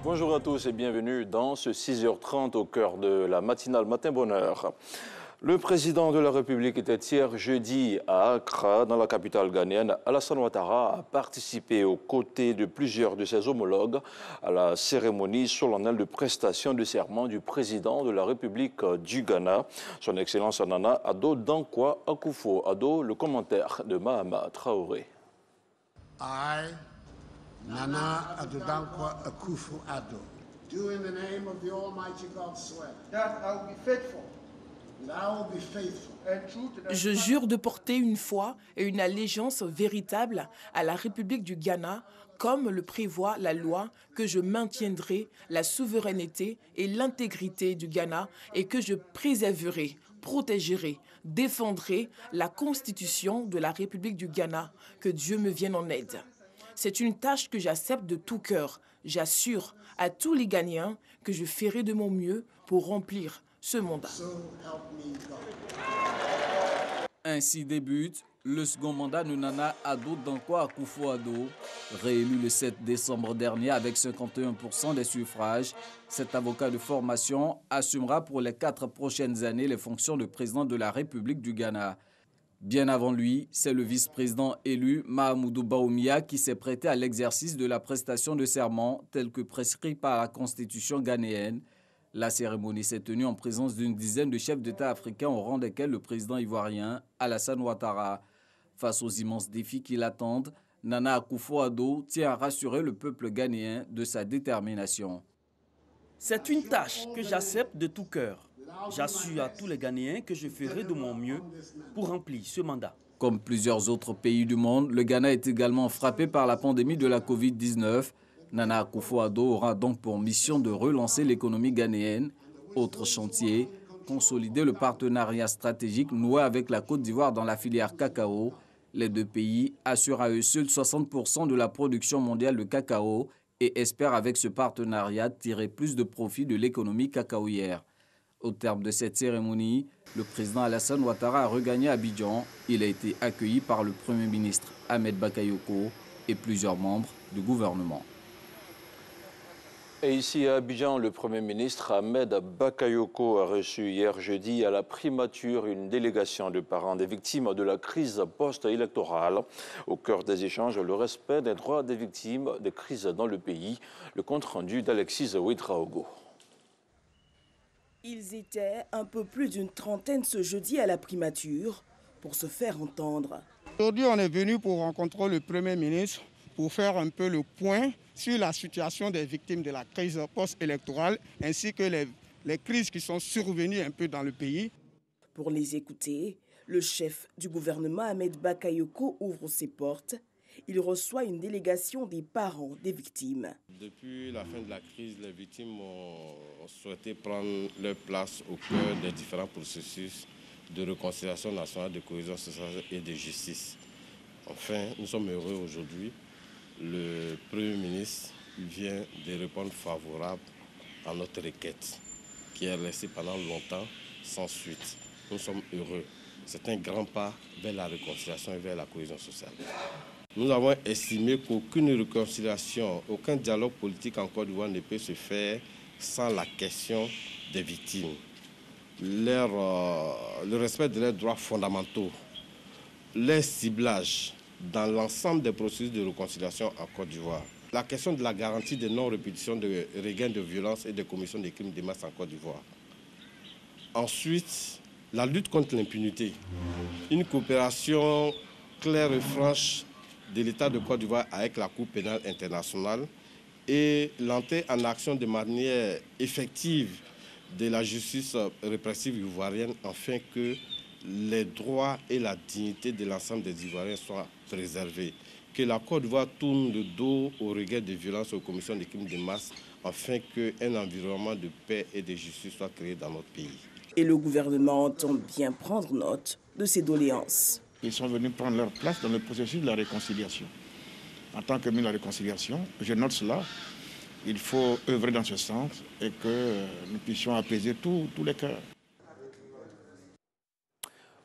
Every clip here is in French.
Bonjour à tous et bienvenue dans ce 6h30 au cœur de la matinale Matin Bonheur. Le président de la République était hier jeudi à Accra, dans la capitale ghanéenne. Alassane Ouattara a participé aux côtés de plusieurs de ses homologues à la cérémonie solennelle de prestation de serment du président de la République du Ghana, son Excellence Nana Addo Dankwa Akufo-Addo. Le commentaire de Mahama Traoré. I, Nana Addo Dankwa Akufo-Addo, do in the name of the Almighty God swear that I will be faithful. Je jure de porter une foi et une allégeance véritable à la République du Ghana, comme le prévoit la loi, que je maintiendrai la souveraineté et l'intégrité du Ghana et que je préserverai, protégerai, défendrai la Constitution de la République du Ghana. Que Dieu me vienne en aide. C'est une tâche que j'accepte de tout cœur. J'assure à tous les Ghanéens que je ferai de mon mieux pour remplir ce mandat. Ainsi débute le second mandat de Nana Addo Dankwa Akufo-Addo. Réélu le 7 décembre dernier avec 51% des suffrages, cet avocat de formation assumera pour les 4 prochaines années les fonctions de président de la République du Ghana. Bien avant lui, c'est le vice-président élu Mahamoudou Bawumia qui s'est prêté à l'exercice de la prestation de serment tel que prescrit par la Constitution ghanéenne. La cérémonie s'est tenue en présence d'une dizaine de chefs d'État africains au rang desquels le président ivoirien Alassane Ouattara. Face aux immenses défis qui l'attendent, Nana Akufo-Addo tient à rassurer le peuple ghanéen de sa détermination. C'est une tâche que j'accepte de tout cœur. J'assure à tous les Ghanéens que je ferai de mon mieux pour remplir ce mandat. Comme plusieurs autres pays du monde, le Ghana est également frappé par la pandémie de la Covid-19. Nana Akufo-Addo aura donc pour mission de relancer l'économie ghanéenne. Autre chantier, consolider le partenariat stratégique noué avec la Côte d'Ivoire dans la filière cacao. Les deux pays assurent à eux seuls 60% de la production mondiale de cacao et espèrent avec ce partenariat tirer plus de profit de l'économie cacaoyère. Au terme de cette cérémonie, le président Alassane Ouattara a regagné Abidjan. Il a été accueilli par le Premier ministre Ahmed Bakayoko et plusieurs membres du gouvernement. Et ici à Abidjan, le Premier ministre Ahmed Bakayoko a reçu hier jeudi à la primature une délégation de parents des victimes de la crise post-électorale. Au cœur des échanges, le respect des droits des victimes des crises dans le pays. Le compte-rendu d'Alexis Ouedraogo. Ils étaient un peu plus d'une trentaine ce jeudi à la primature pour se faire entendre. Aujourd'hui, on est venu pour rencontrer le Premier ministre pour faire un peu le point sur la situation des victimes de la crise post-électorale ainsi que les crises qui sont survenues un peu dans le pays. Pour les écouter, le chef du gouvernement Ahmed Bakayoko ouvre ses portes. Il reçoit une délégation des parents des victimes. Depuis la fin de la crise, les victimes ont souhaité prendre leur place au cœur des différents processus de réconciliation nationale, de cohésion sociale et de justice. Enfin, nous sommes heureux aujourd'hui. Le Premier ministre vient de répondre favorable à notre requête qui est restée pendant longtemps sans suite. Nous sommes heureux. C'est un grand pas vers la réconciliation et vers la cohésion sociale. Nous avons estimé qu'aucune réconciliation, aucun dialogue politique en Côte d'Ivoire ne peut se faire sans la question des victimes. Le respect de leurs droits fondamentaux, leur ciblage dans l'ensemble des processus de réconciliation en Côte d'Ivoire. La question de la garantie de non-répétition de regains de violence et de commission des crimes de masse en Côte d'Ivoire. Ensuite, la lutte contre l'impunité. Une coopération claire et franche de l'État de Côte d'Ivoire avec la Cour pénale internationale et l'entrée en action de manière effective de la justice répressive ivoirienne afin que les droits et la dignité de l'ensemble des Ivoiriens soient préservés. Que la Côte d'Ivoire tourne le dos aux regards de violence aux commissions des crimes de masse afin qu'un environnement de paix et de justice soit créé dans notre pays. Et le gouvernement entend bien prendre note de ces doléances. Ils sont venus prendre leur place dans le processus de la réconciliation. En tant que ministre de la réconciliation, je note cela. Il faut œuvrer dans ce sens et que nous puissions apaiser tous les cœurs.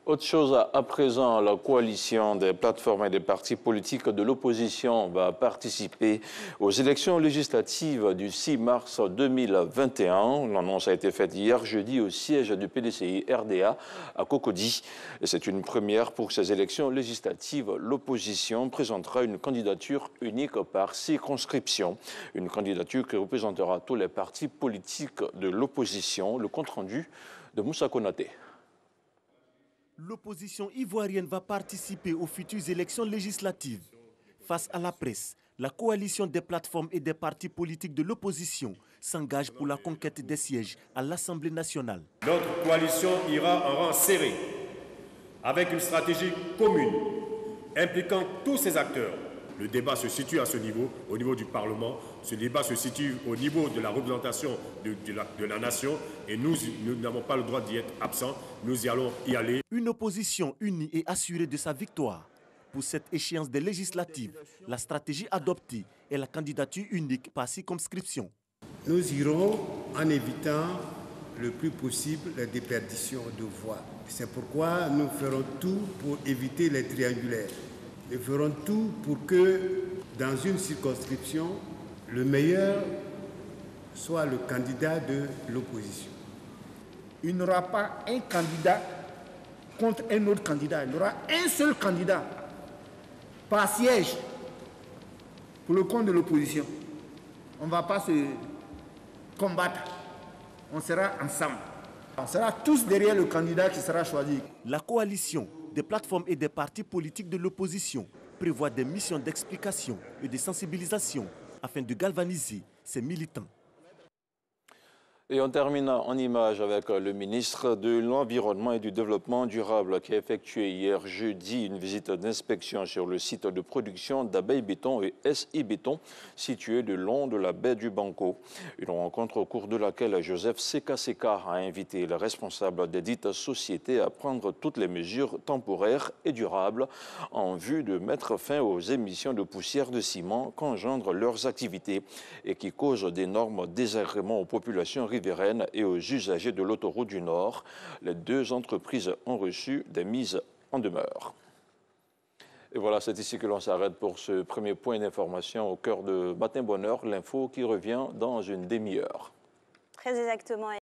Autre chose à présent, la coalition des plateformes et des partis politiques de l'opposition va participer aux élections législatives du 6 mars 2021. L'annonce a été faite hier jeudi au siège du PDCI RDA à Cocody. C'est une première pour ces élections législatives. L'opposition présentera une candidature unique par circonscription. Une candidature qui représentera tous les partis politiques de l'opposition. Le compte-rendu de Moussa Konaté. L'opposition ivoirienne va participer aux futures élections législatives. Face à la presse, la coalition des plateformes et des partis politiques de l'opposition s'engage pour la conquête des sièges à l'Assemblée nationale. Notre coalition ira en rang serré, avec une stratégie commune, impliquant tous ces acteurs. Le débat se situe à ce niveau, au niveau du Parlement. Ce débat se situe au niveau de la représentation de la nation et nous n'avons pas le droit d'y être absents. Nous y allons y aller. Une opposition unie et assurée de sa victoire. Pour cette échéance des législatives, la stratégie adoptée est la candidature unique par circonscription. Nous irons en évitant le plus possible la déperdition de voix. C'est pourquoi nous ferons tout pour éviter les triangulaires. Nous ferons tout pour que, dans une circonscription, le meilleur soit le candidat de l'opposition. Il n'y aura pas un candidat contre un autre candidat. Il y aura un seul candidat par siège pour le compte de l'opposition. On ne va pas se combattre. On sera ensemble. On sera tous derrière le candidat qui sera choisi. La coalition des plateformes et des partis politiques de l'opposition prévoit des missions d'explication et de sensibilisation afin de galvaniser ses militants. Et on termine en image avec le ministre de l'Environnement et du Développement durable qui a effectué hier jeudi une visite d'inspection sur le site de production d'abeilles béton et SI béton situé le long de la baie du Banco. Une rencontre au cours de laquelle Joseph Sekaseka a invité les responsables des dites sociétés à prendre toutes les mesures temporaires et durables en vue de mettre fin aux émissions de poussière de ciment qu'engendrent leurs activités et qui causent d'énormes désagréments aux populations riveraines et aux usagers de l'autoroute du Nord. Les deux entreprises ont reçu des mises en demeure. Et voilà, c'est ici que l'on s'arrête pour ce premier point d'information au cœur de Matin Bonheur, l'info qui revient dans une demi-heure. Très exactement.